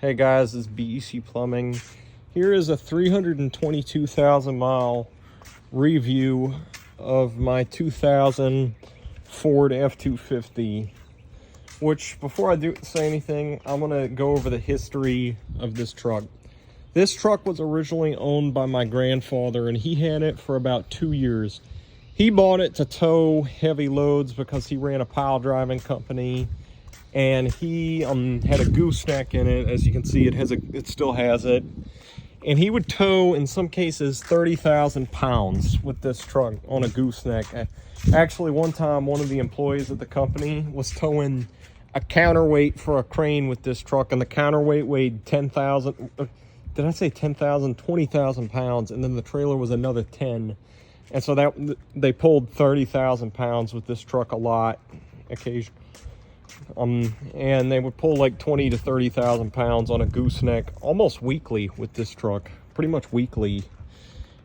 Hey guys, this is BEC Plumbing. Here is a 322,000 mile review of my 2000 Ford F-250, which before I say anything, I'm going to go over the history of this truck. This truck was originally owned by my grandfather, and he had it for about 2 years. He bought it to tow heavy loads because he ran a pile driving company, and he had a gooseneck in it. As you can see, it still has it, and he would tow in some cases 30,000 pounds with this truck on a gooseneck. Actually, one time one of the employees at the company was towing a counterweight for a crane with this truck, and the counterweight weighed 10,000, did I say 10,000? 20,000 pounds, and then the trailer was another 10. And so that they pulled 30,000 pounds with this truck a lot, occasionally. And they would pull like 20 to 30,000 pounds on a gooseneck almost weekly with this truck, pretty much weekly.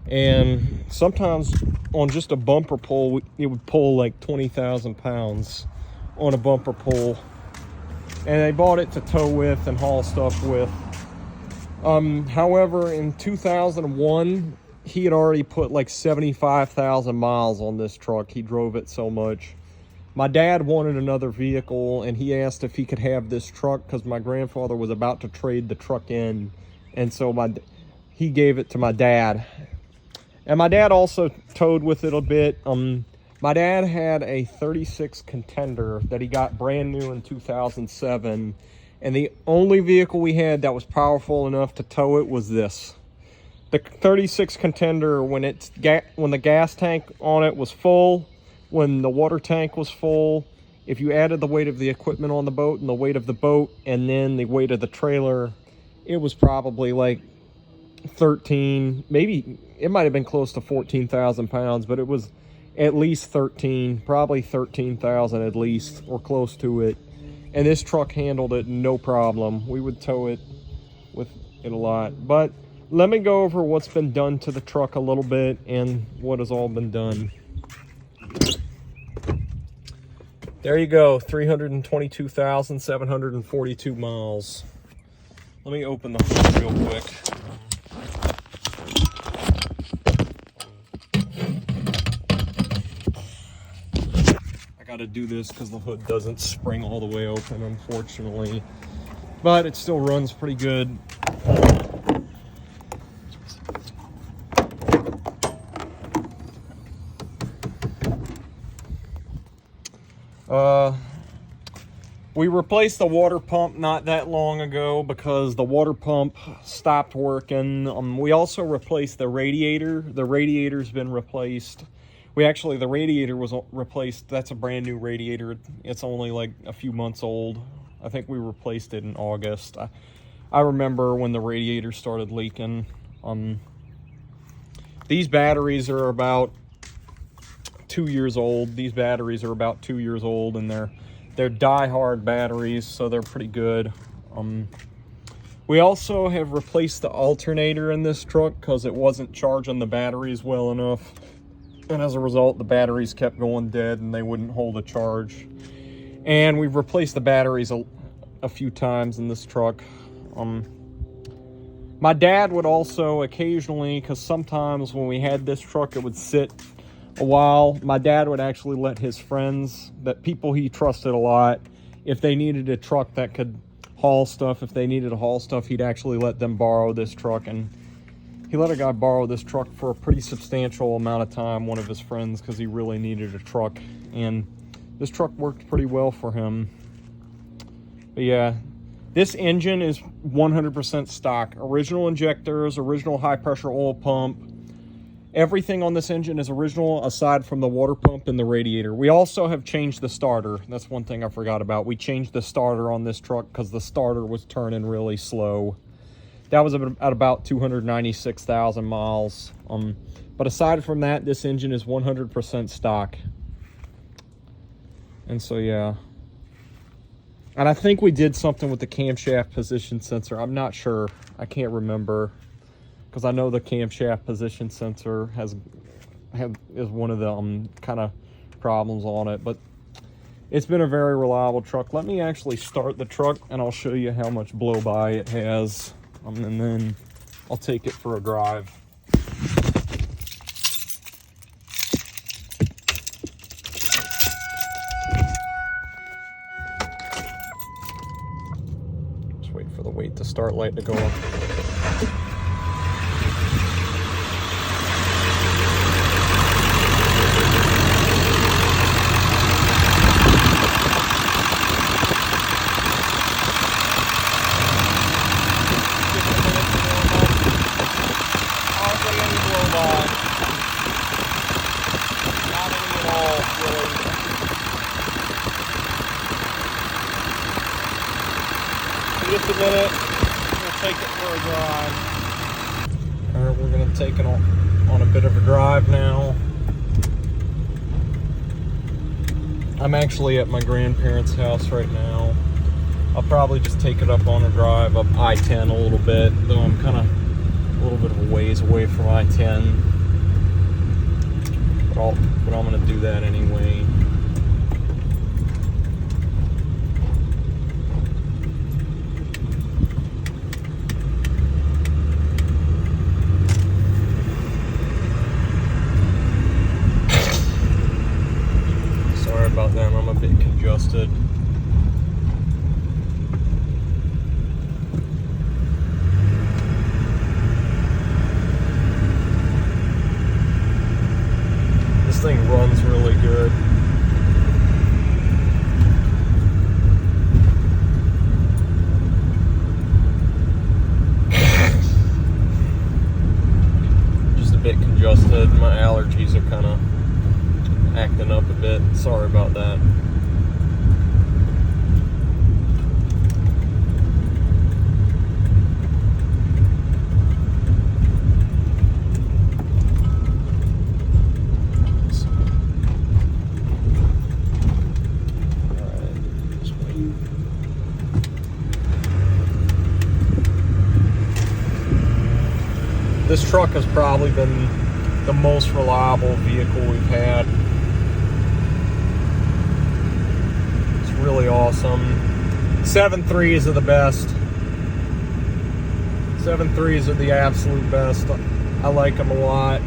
And sometimes on just a bumper pull, it would pull like 20,000 pounds on a bumper pull. And they bought it to tow with and haul stuff with. However, in 2001, he had already put like 75,000 miles on this truck. He drove it so much. My dad wanted another vehicle, and he asked if he could have this truck because my grandfather was about to trade the truck in, and so he gave it to my dad. And my dad also towed with it a bit. My dad had a 36 Contender that he got brand new in 2007, and the only vehicle we had that was powerful enough to tow it was this. The 36 Contender, when the gas tank on it was full, when the water tank was full, if you added the weight of the equipment on the boat and the weight of the boat and then the weight of the trailer, it was probably like 13, maybe it might have been close to 14,000 pounds, but it was at least 13, probably 13,000 at least, or close to it. And this truck handled it no problem. We would tow it with it a lot. But let me go over what's been done to the truck a little bit and what has all been done. There you go, 322,742 miles. Let me open the hood real quick. I gotta do this because the hood doesn't spring all the way open, unfortunately. But it still runs pretty good. We replaced the water pump not that long ago because the water pump stopped working. We also replaced the radiator. The radiator's been replaced. The radiator was replaced. That's a brand new radiator. It's only like a few months old. I think we replaced it in August. I remember when the radiator started leaking. These batteries are about 2 years old. These batteries are about 2 years old, and they're die-hard batteries, so they're pretty good. We also have replaced the alternator in this truck because it wasn't charging the batteries well enough, and as a result, the batteries kept going dead and they wouldn't hold a charge. And we've replaced the batteries a few times in this truck. My dad would also occasionally, because sometimes when we had this truck, it would sit a while. My dad would actually let his friends, people he trusted a lot, if they needed a truck that could haul stuff, he'd actually let them borrow this truck. And he let a guy borrow this truck for a pretty substantial amount of time, one of his friends, because he really needed a truck. And this truck worked pretty well for him. But yeah, this engine is 100% stock. Original injectors, original high pressure oil pump. Everything on this engine is original aside from the water pump and the radiator. We also have changed the starter. That's one thing I forgot about. We changed the starter on this truck because the starter was turning really slow. That was at about 296,000 miles. But aside from that, this engine is 100% stock. And so, yeah. And I think we did something with the camshaft position sensor. I'm not sure. I can't remember, because I know the camshaft position sensor is one of the kind of problems on it. But it's been a very reliable truck. Let me actually start the truck and I'll show you how much blow by it has, and then I'll take it for a drive. Just wait for the wait to start light to go up. Just a minute, we'll take it for a drive. All right, we're gonna take it on a bit of a drive now. I'm actually at my grandparents' house right now. I'll probably just take it up on a drive up I-10 a little bit, though I'm kind of a little bit of a ways away from I-10. But I'm gonna do that anyway. About them, I'm a bit congested. This thing runs really good. Just a bit congested. My allergies are kind of acting up a bit. Sorry about that. This truck has probably been the most reliable vehicle we've had. Really awesome. 7.3s are the best. 7.3s are the absolute best. I like them a lot.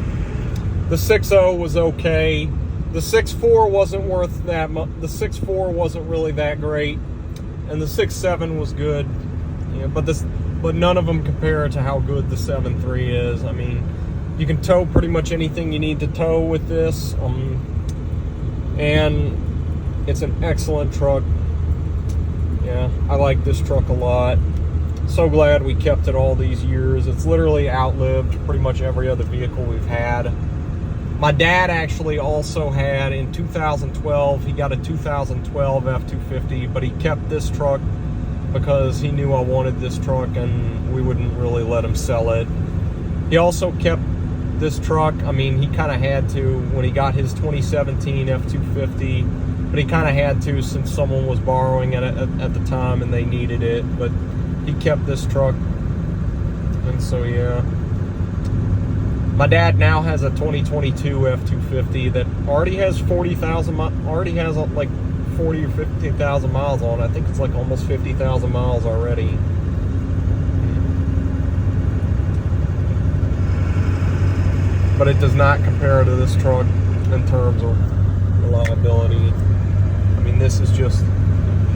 The 6.0 was okay. The 6.4 wasn't worth that much. The 6.4 wasn't really that great, and the 6.7 was good. Yeah, but none of them compare to how good the 7.3 is. I mean, you can tow pretty much anything you need to tow with this, and it's an excellent truck. Yeah, I like this truck a lot. So glad we kept it all these years. It's literally outlived pretty much every other vehicle we've had. My dad actually also had, in 2012, he got a 2012 F-250, but he kept this truck because he knew I wanted this truck and we wouldn't really let him sell it. He also kept this truck. I mean, he kind of had to when he got his 2017 F-250, but he kind of had to since someone was borrowing it at the time and they needed it. But he kept this truck, and so yeah. My dad now has a 2022 F-250 that already has 40,000, already has like 40 or 50,000 miles on it. I think it's like almost 50,000 miles already. But it does not compare to this truck in terms of reliability. I mean, this is just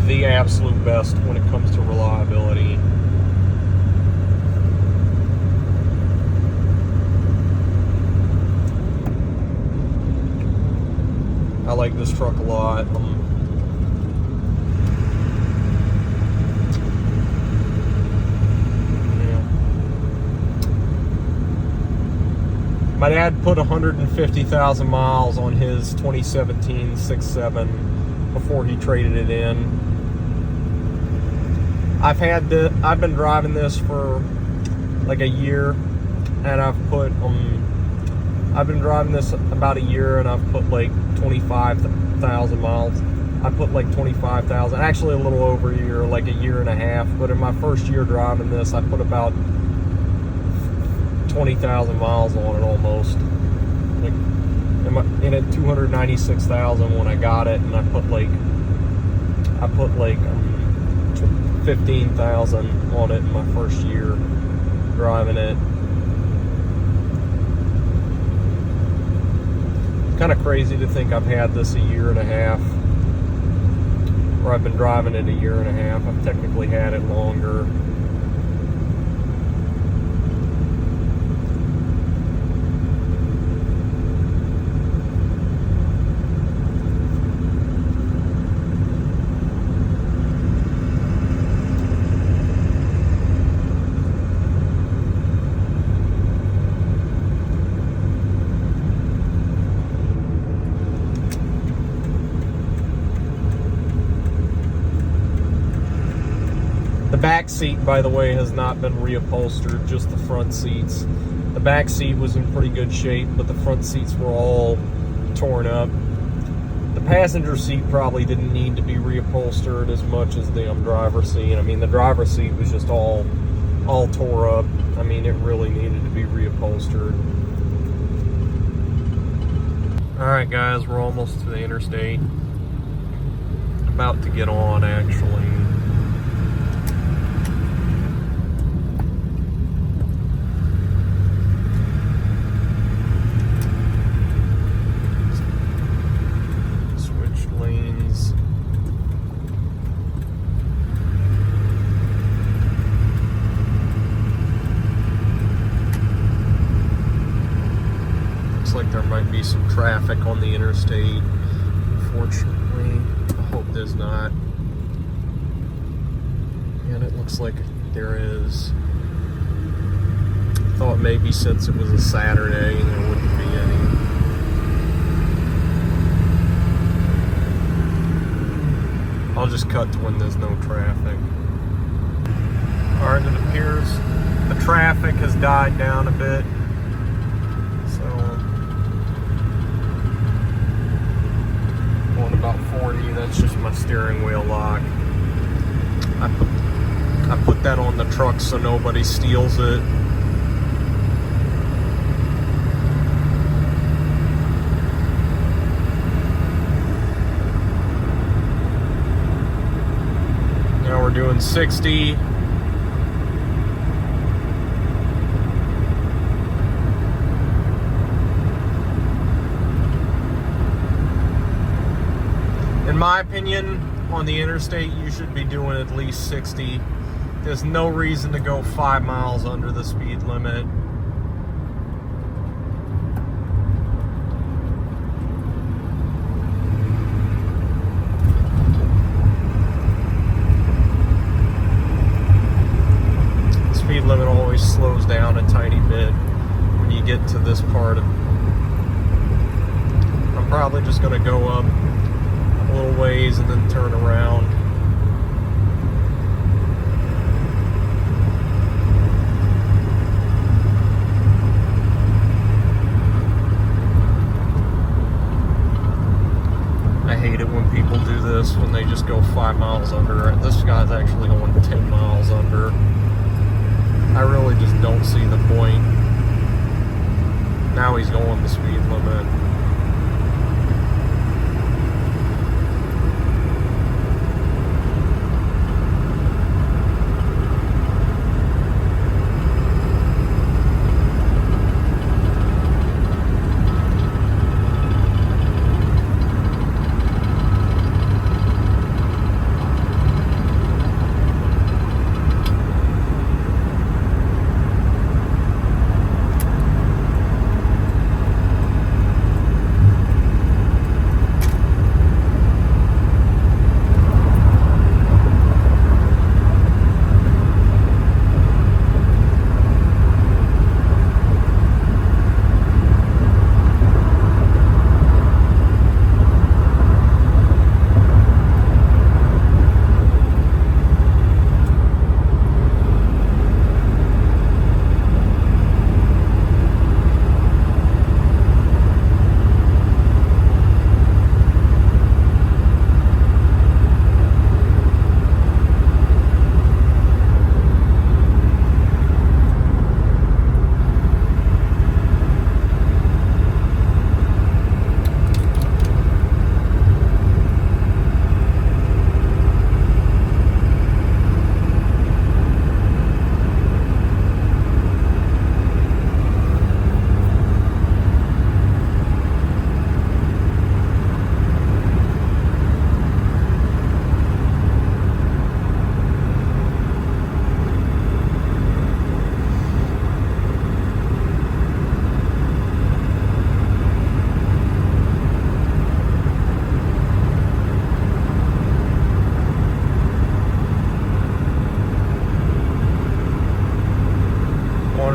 the absolute best when it comes to reliability. I like this truck a lot. My dad put 150,000 miles on his 2017 6.7 before he traded it in. I've been driving this for like a year, and I've been driving this about a year, and I've put like 25,000 miles. I put like 25,000, actually a little over a year, like a year and a half. But in my first year driving this, I put about 20,000 miles on it almost. Like, it had 296,000 when I got it, and I put like I put like 15,000 on it in my first year driving it. Kind of crazy to think I've had this a year and a half, or I've been driving it a year and a half. I've technically had it longer. The back seat, by the way, has not been reupholstered, just the front seats. The back seat was in pretty good shape, but the front seats were all torn up. The passenger seat probably didn't need to be reupholstered as much as the driver's seat. I mean, the driver's seat was just all tore up. I mean, it really needed to be reupholstered. Alright guys, we're almost to the interstate. About to get on, actually. Like there might be some traffic on the interstate. Unfortunately, I hope there's not. And it looks like there is. Thought maybe since it was a Saturday there wouldn't be any. I'll just cut to when there's no traffic. Alright, it appears the traffic has died down a bit. About 40, that's just my steering wheel lock. I put that on the truck so nobody steals it. Now we're doing 60. In my opinion, on the interstate, you should be doing at least 60. There's no reason to go 5 miles under the speed limit. The speed limit always slows down a tiny bit when you get to this part of. I'm probably just going to go up a little ways and then turn around. I hate it when people do this, when they just go 5 miles under. This guy's actually going 10 miles under. I really just don't see the point. Now he's going the speed limit.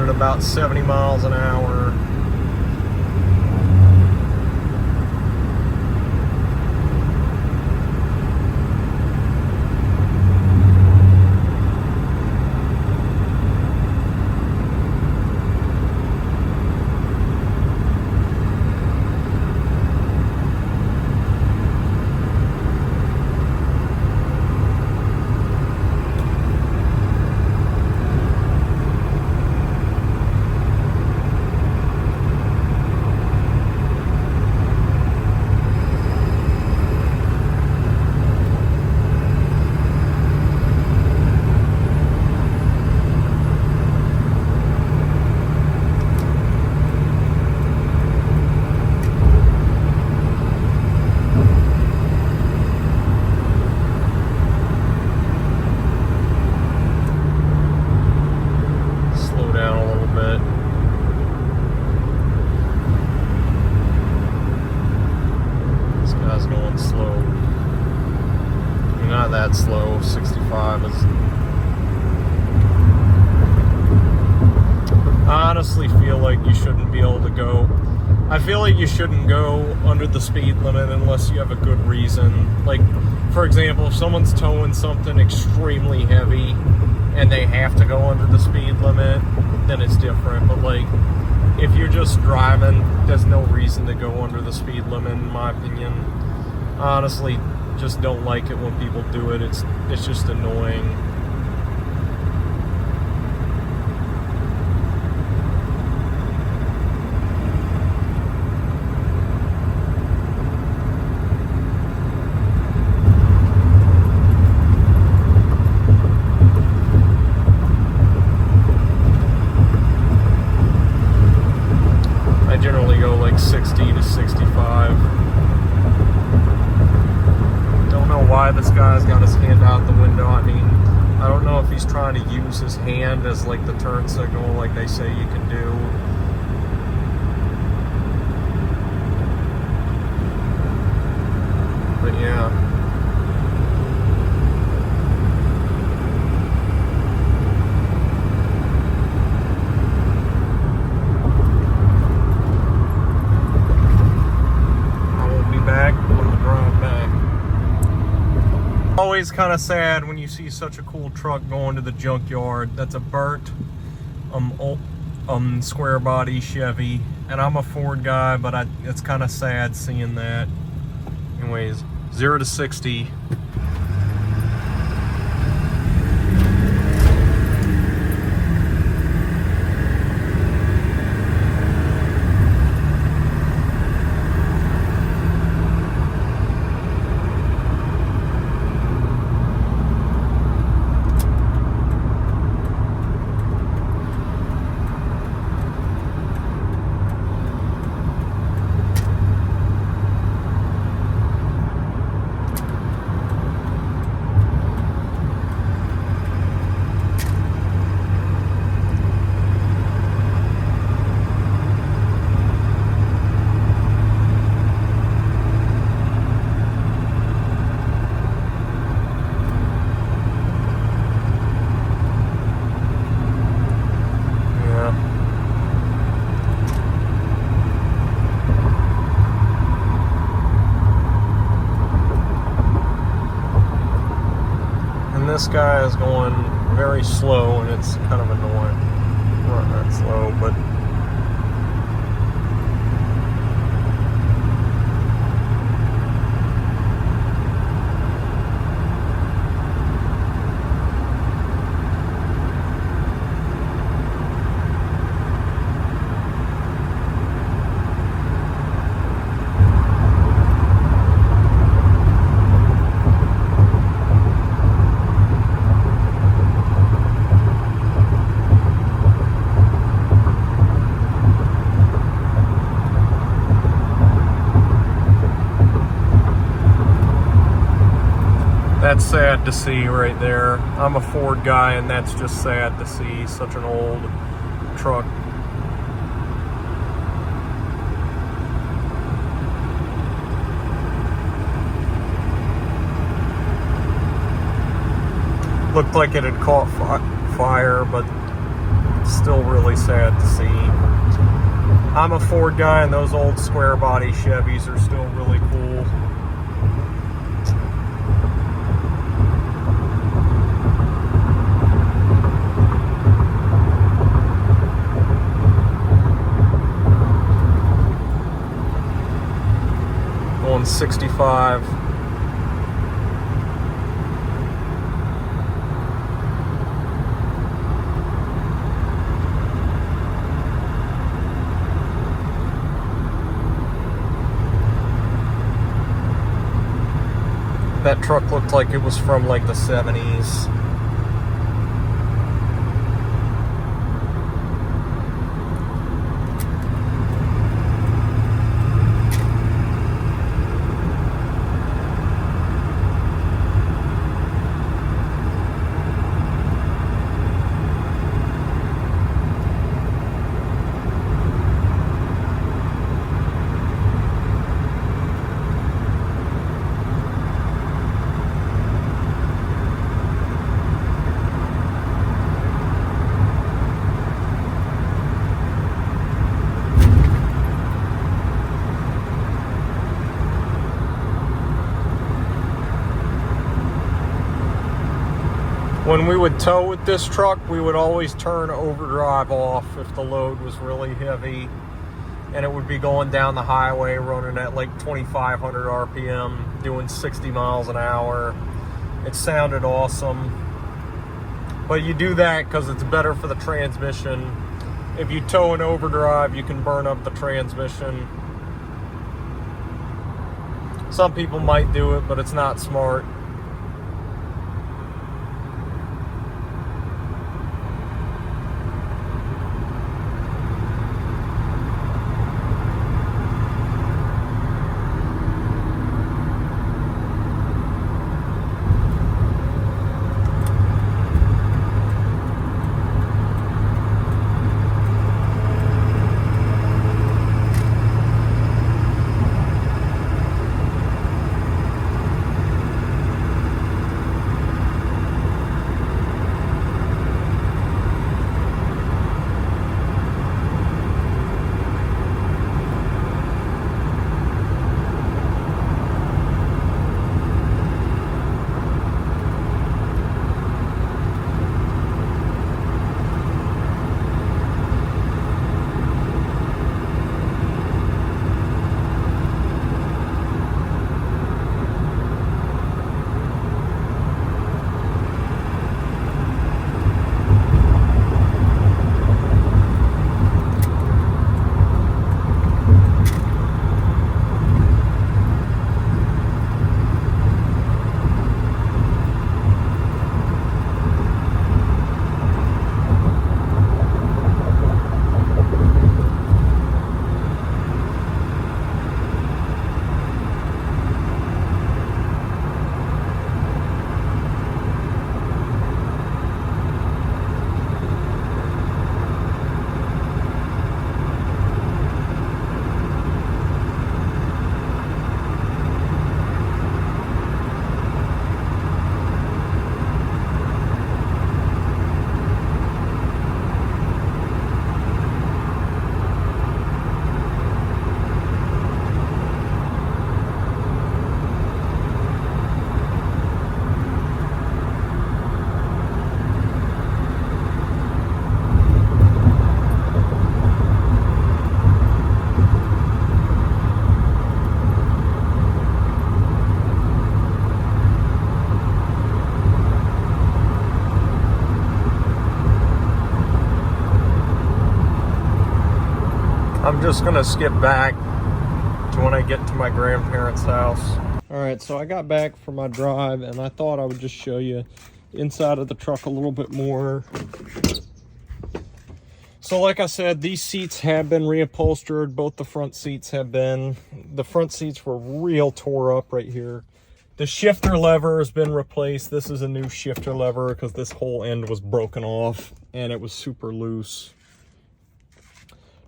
at about 70 miles an hour. Going slow. Not that slow. 65 is. I honestly feel like you shouldn't be able to go. I feel like you shouldn't go under the speed limit unless you have a good reason. Like, for example, if someone's towing something extremely heavy and they have to go under the speed limit, then it's different. But like, if you're just driving, there's no reason to go under the speed limit, in my opinion. I honestly just don't like it when people do it. It's just annoying. I generally go like 60 to 65. Why this guy's got his hand out the window. I mean, I don't know if he's trying to use his hand as like the turn signal like they say you can do. But yeah. I won't be back when the drive back. Always kind of sad when you see such a cool truck going to the junkyard. That's a burnt square body Chevy, and I'm a Ford guy, but it's kind of sad seeing that. Anyways, 0 to 60. This guy is going very slow, and it's kind of annoying. Not that slow, but that's sad to see right there. I'm a Ford guy, and that's just sad to see such an old truck. Looked like it had caught fire, but Still really sad to see. I'm a Ford guy, and those old square body Chevys are still really cool. Going 65. That truck looked like it was from like the 70s. When we would tow with this truck, we would always turn overdrive off if the load was really heavy, and it would be going down the highway running at like 2,500 RPM, doing 60 miles an hour. It sounded awesome. But you do that because it's better for the transmission. If you tow in overdrive, you can burn up the transmission. Some people might do it, but it's not smart. I'm just gonna skip back to when I get to my grandparents' house. All right, so I got back from my drive, and I thought I would just show you inside of the truck a little bit more. So like I said, these seats have been reupholstered. Both the front seats have been. The front seats were real tore up right here. The shifter lever has been replaced. This is a new shifter lever because this whole end was broken off and it was super loose.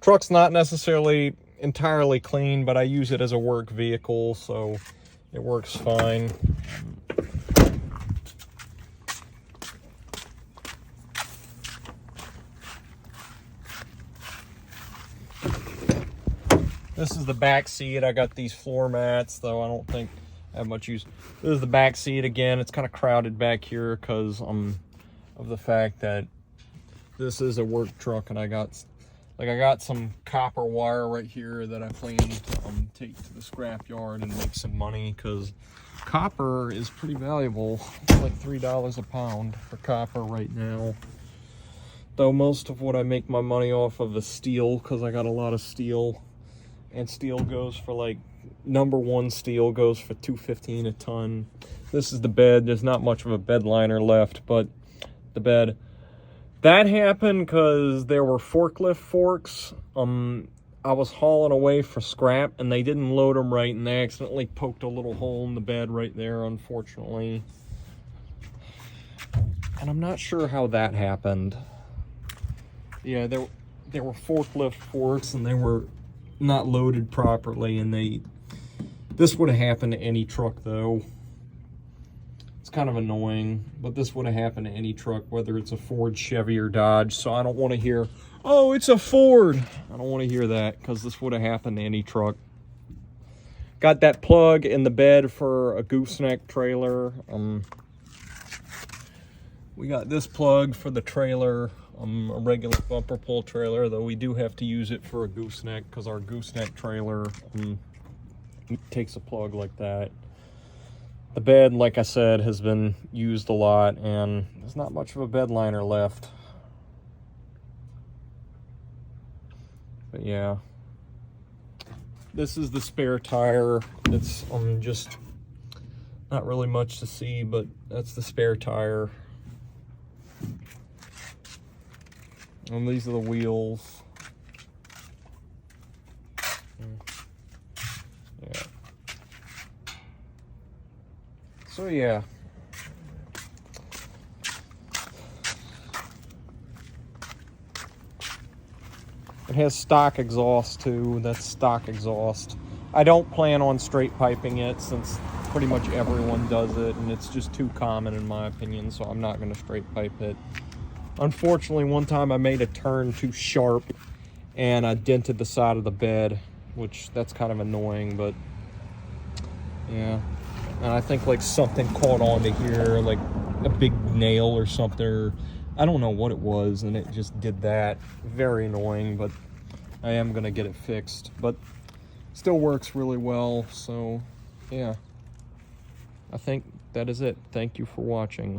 Truck's not necessarily entirely clean, but I use it as a work vehicle, so it works fine. This is the back seat. I got these floor mats, though I don't think I have much use. This is the back seat again. It's kind of crowded back here because of the fact that this is a work truck, and I got some copper wire right here that I plan to take to the scrap yard and make some money, because copper is pretty valuable. It's like $3 a pound for copper right now. Though most of what I make my money off of is steel, because I got a lot of steel. And steel goes for like, #1 steel goes for $2.15 a ton. This is the bed. There's not much of a bed liner left, but the bed. That happened because there were forklift forks. I was hauling away for scrap, and they didn't load them right, and they accidentally poked a little hole in the bed right there, unfortunately. And I'm not sure how that happened. Yeah, there were forklift forks, and they were not loaded properly, and this would have happened to any truck, though. It's kind of annoying, but this would have happened to any truck, whether it's a Ford, Chevy, or Dodge. So I don't want to hear, oh, it's a Ford. I don't want to hear that, because this would have happened to any truck. Got that plug in the bed for a gooseneck trailer. We got this plug for the trailer, a regular bumper pull trailer, though we do have to use it for a gooseneck, because our gooseneck trailer takes a plug like that. The bed, like I said, has been used a lot, and there's not much of a bed liner left. But yeah, this is the spare tire. It's just not really much to see, but that's the spare tire. And these are the wheels. Yeah. So yeah. It has stock exhaust too. That's stock exhaust. I don't plan on straight piping it, since pretty much everyone does it, and it's just too common in my opinion, so I'm not going to straight pipe it. Unfortunately, one time I made a turn too sharp and I dented the side of the bed, which that's kind of annoying, but yeah. And I think like something caught onto here, like a big nail or something, or I don't know what it was, and it just did that. Very annoying, but I am gonna get it fixed. But still works really well, so yeah. I think that is it. Thank you for watching.